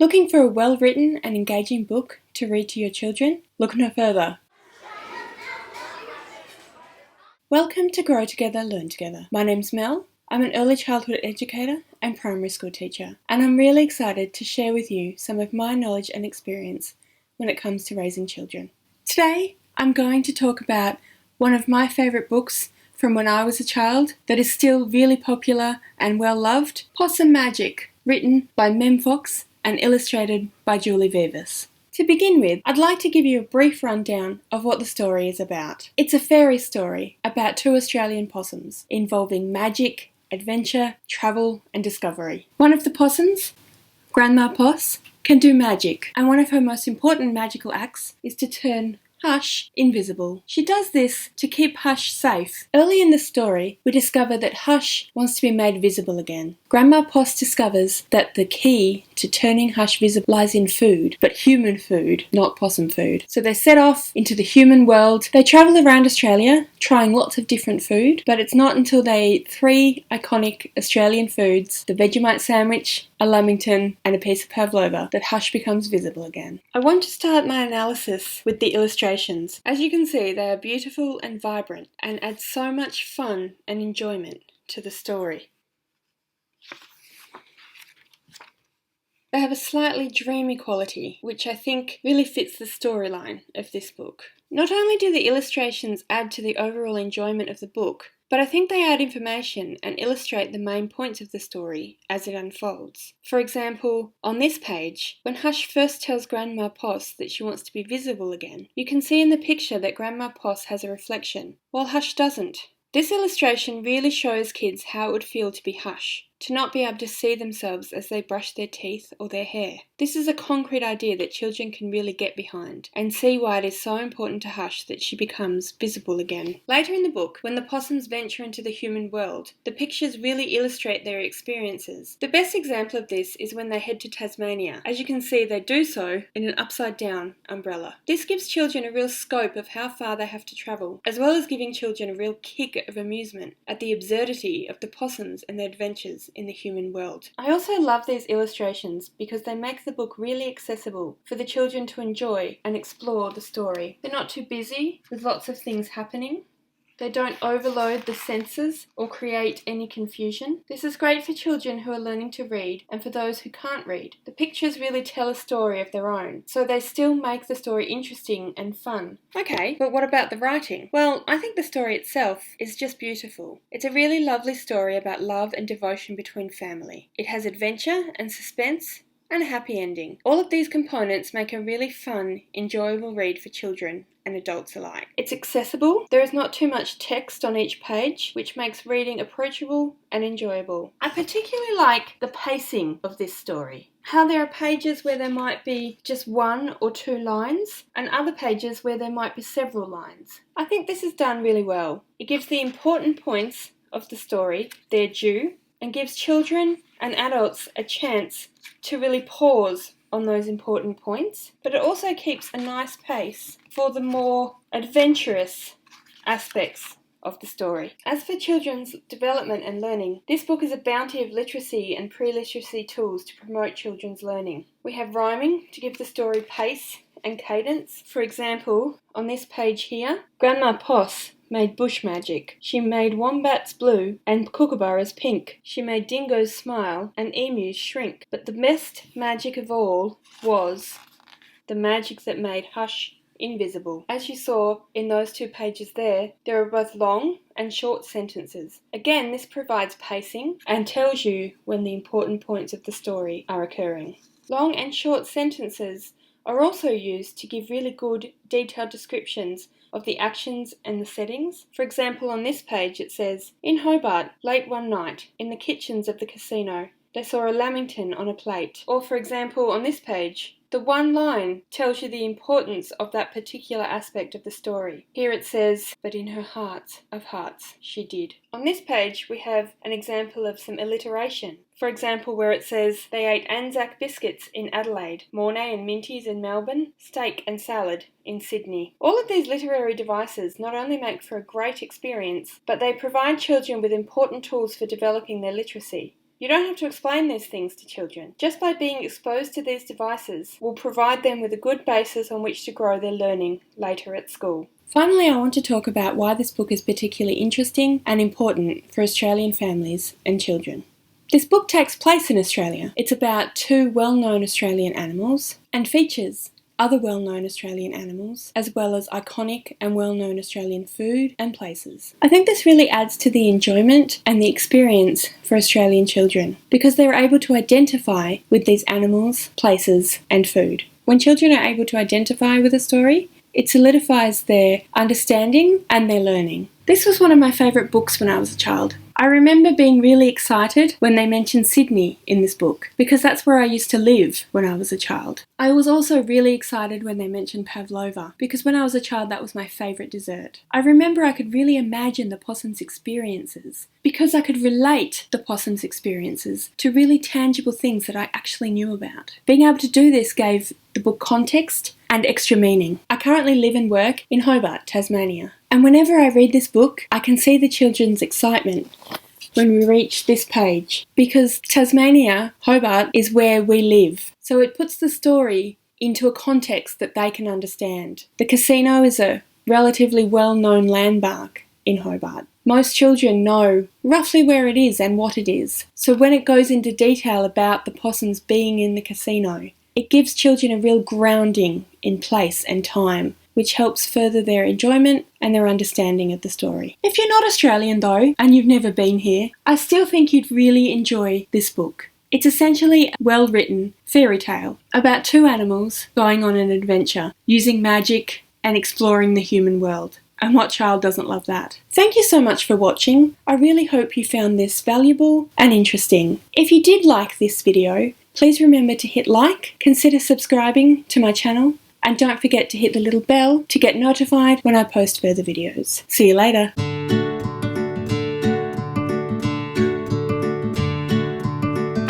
Looking for a well-written and engaging book to read to your children? Look no further. Welcome to Grow Together, Learn Together. My name's Mel. I'm an early childhood educator and primary school teacher, and I'm really excited to share with you some of my knowledge and experience when it comes to raising children. Today, I'm going to talk about one of my favourite books from when I was a child that is still really popular and well loved, Possum Magic, written by Mem Fox and illustrated by Julie Vivas. To begin with, I'd like to give you a brief rundown of what the story is about. It's a fairy story about two Australian possums involving magic, adventure, travel and discovery. One of the possums, Grandma Poss, can do magic, and one of her most important magical acts is to turn Hush invisible. She does this to keep Hush safe. Early in the story, we discover that Hush wants to be made visible again. Grandma Poss discovers that the key to turning Hush visible lies in food, but human food, not possum food. So they set off into the human world. They travel around Australia, trying lots of different food, but it's not until they eat three iconic Australian foods, the Vegemite sandwich, a lamington, and a piece of pavlova, that Hush becomes visible again. I want to start my analysis with the illustrations. As you can see, they are beautiful and vibrant and add so much fun and enjoyment to the story. They have a slightly dreamy quality, which I think really fits the storyline of this book. Not only do the illustrations add to the overall enjoyment of the book, but I think they add information and illustrate the main points of the story as it unfolds. For example, on this page, when Hush first tells Grandma Poss that she wants to be visible again, you can see in the picture that Grandma Poss has a reflection, while Hush doesn't. This illustration really shows kids how it would feel to be Hush, to not be able to see themselves as they brush their teeth or their hair. This is a concrete idea that children can really get behind and see why it is so important to Hush that she becomes visible again. Later in the book, when the possums venture into the human world, the pictures really illustrate their experiences. The best example of this is when they head to Tasmania. As you can see, they do so in an upside-down umbrella. This gives children a real scope of how far they have to travel, as well as giving children a real kick of amusement at the absurdity of the possums and their adventures in the human world. I also love these illustrations because they make the book really accessible for the children to enjoy and explore the story. They're not too busy with lots of things happening. They don't overload the senses or create any confusion. This is great for children who are learning to read and for those who can't read. The pictures really tell a story of their own, so they still make the story interesting and fun. Okay, but what about the writing? Well, I think the story itself is just beautiful. It's a really lovely story about love and devotion between family. It has adventure and suspense and a happy ending. All of these components make a really fun, enjoyable read for children and adults alike. It's accessible, there is not too much text on each page, which makes reading approachable and enjoyable. I particularly like the pacing of this story. How there are pages where there might be just one or two lines, and other pages where there might be several lines. I think this is done really well. It gives the important points of the story their due, and gives children and adults a chance to really pause on those important points, but it also keeps a nice pace for the more adventurous aspects of the story. As for children's development and learning, this book is a bounty of literacy and pre-literacy tools to promote children's learning. We have rhyming to give the story pace and cadence. For example, on this page here, Grandma Poss made bush magic. She made wombats blue and kookaburras pink. She made dingoes smile and emus shrink. But the best magic of all was the magic that made Hush invisible. As you saw in those two pages there are both long and short sentences. Again, this provides pacing and tells you when the important points of the story are occurring. Long and short sentences are also used to give really good detailed descriptions of the actions and the settings. For example, on this page it says, "In Hobart, late one night, in the kitchens of the casino, they saw a lamington on a plate." Or for example, on this page, the one line tells you the importance of that particular aspect of the story. Here it says, "But in her heart of hearts, she did." On this page, we have an example of some alliteration. For example, where it says, "They ate Anzac biscuits in Adelaide, Mornay and Minties in Melbourne, steak and salad in Sydney." All of these literary devices not only make for a great experience, but they provide children with important tools for developing their literacy. You don't have to explain these things to children. Just by being exposed to these devices will provide them with a good basis on which to grow their learning later at school. Finally, I want to talk about why this book is particularly interesting and important for Australian families and children. This book takes place in Australia. It's about two well-known Australian animals and features other well-known Australian animals, as well as iconic and well-known Australian food and places. I think this really adds to the enjoyment and the experience for Australian children because they're able to identify with these animals, places, and food. When children are able to identify with a story, it solidifies their understanding and their learning. This was one of my favourite books when I was a child. I remember being really excited when they mentioned Sydney in this book, because that's where I used to live when I was a child. I was also really excited when they mentioned pavlova, because when I was a child that was my favourite dessert. I remember I could really imagine the possum's experiences, because I could relate the possum's experiences to really tangible things that I actually knew about. Being able to do this gave the book context and extra meaning. I currently live and work in Hobart, Tasmania. And whenever I read this book, I can see the children's excitement when we reach this page. Because Tasmania, Hobart, is where we live. So it puts the story into a context that they can understand. The casino is a relatively well-known landmark in Hobart. Most children know roughly where it is and what it is. So when it goes into detail about the possums being in the casino, it gives children a real grounding in place and time, which helps further their enjoyment and their understanding of the story. If you're not Australian though, and you've never been here, I still think you'd really enjoy this book. It's essentially a well-written fairy tale about two animals going on an adventure, using magic and exploring the human world. And what child doesn't love that? Thank you so much for watching. I really hope you found this valuable and interesting. If you did like this video, please remember to hit like, consider subscribing to my channel, and don't forget to hit the little bell to get notified when I post further videos. See you later.